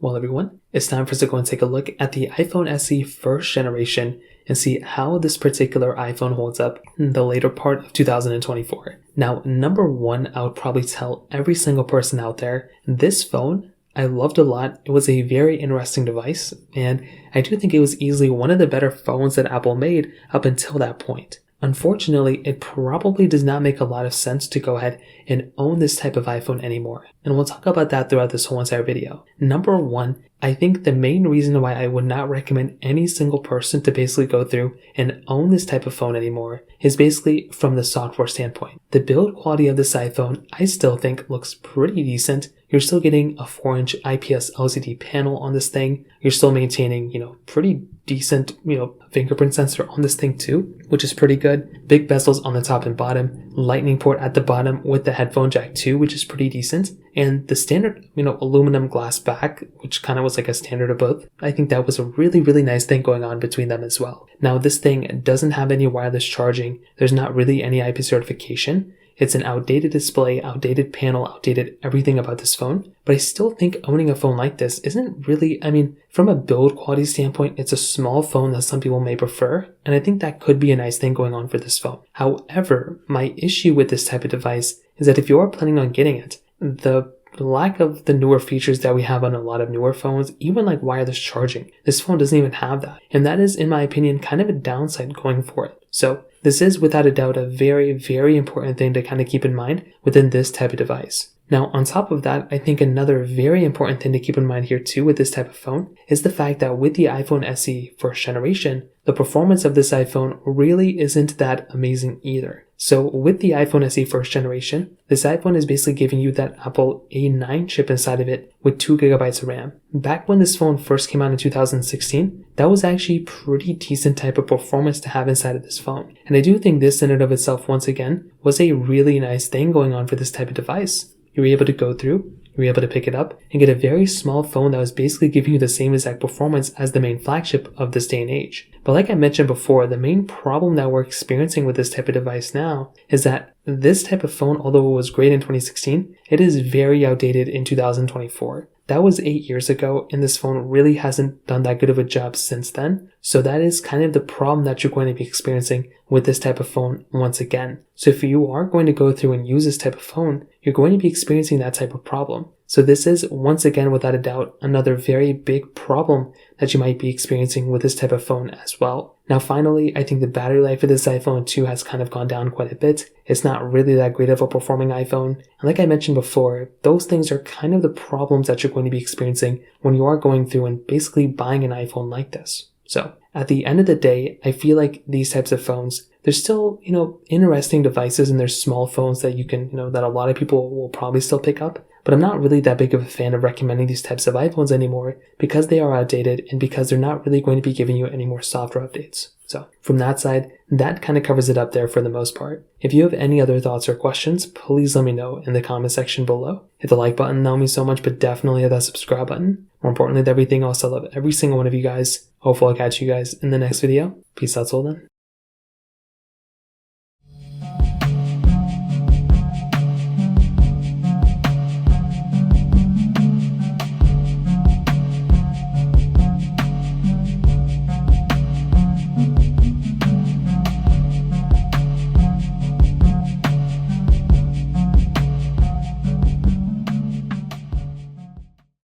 Well, everyone, it's time for us to go and take a look at the iPhone SE first generation and see how this particular iPhone holds up in the later part of 2024. Now, number one, I would probably tell every single person out there, this phone I loved a lot. It was a very interesting device, and I do think it was easily one of the better phones that Apple made up until that point. Unfortunately, it probably does not make a lot of sense to go ahead and own this type of iPhone anymore. And we'll talk about that throughout this whole entire video. Number one, I think the main reason why I would not recommend any single person to basically go through and own this type of phone anymore is basically from the software standpoint. The build quality of this iPhone, I still think looks pretty decent. You're still getting a 4-inch IPS LCD panel on this thing. You're still maintaining, pretty decent, fingerprint sensor on this thing too, which is pretty good. Big bezels on the top and bottom, lightning port at the bottom with the headphone jack too, which is pretty decent. And the standard, aluminum glass back, which kind of was like a standard of both. I think that was a really, really nice thing going on between them as well. Now, this thing doesn't have any wireless charging. There's not really any IP certification. It's an outdated display, outdated panel, outdated everything about this phone. But I still think owning a phone like this isn't really, from a build quality standpoint, it's a small phone that some people may prefer. And I think that could be a nice thing going on for this phone. However, my issue with this type of device is that if you are planning on getting it, the lack of the newer features that we have on a lot of newer phones, even like wireless charging, this phone doesn't even have that. And that is, in my opinion, kind of a downside going for it. So this is without a doubt a very, very important thing to kind of keep in mind within this type of device. Now, on top of that, I think another very important thing to keep in mind here too with this type of phone is the fact that with the iPhone SE first generation, the performance of this iPhone really isn't that amazing either. So with the iPhone SE first generation, this iPhone is basically giving you that Apple A9 chip inside of it with 2GB of RAM. Back when this phone first came out in 2016, that was actually pretty decent type of performance to have inside of this phone. And I do think this in and of itself, once again, was a really nice thing going on for this type of device. You were able to go through, you were able to pick it up and get a very small phone that was basically giving you the same exact performance as the main flagship of this day and age. But like I mentioned before, the main problem that we're experiencing with this type of device now is that this type of phone, although it was great in 2016, it is very outdated in 2024. That was 8 years ago, and this phone really hasn't done that good of a job since then. So that is kind of the problem that you're going to be experiencing with this type of phone once again. So if you are going to go through and use this type of phone, you're going to be experiencing that type of problem. So this is, once again, without a doubt, another very big problem that you might be experiencing with this type of phone as well. Now, finally, I think the battery life of this iPhone 2 has kind of gone down quite a bit. It's not really that great of a performing iPhone. And like I mentioned before, those things are kind of the problems that you're going to be experiencing when you are going through and basically buying an iPhone like this. So at the end of the day, I feel like these types of phones, they're still, interesting devices, and there's small phones that you can, that a lot of people will probably still pick up. But I'm not really that big of a fan of recommending these types of iPhones anymore because they are outdated and because they're not really going to be giving you any more software updates. So from that side, that kind of covers it up there for the most part. If you have any other thoughts or questions, please let me know in the comment section below. Hit the like button, that would mean so much, but definitely hit that subscribe button. More importantly than everything else, I love every single one of you guys. Hopefully I'll catch you guys in the next video. Peace out till then.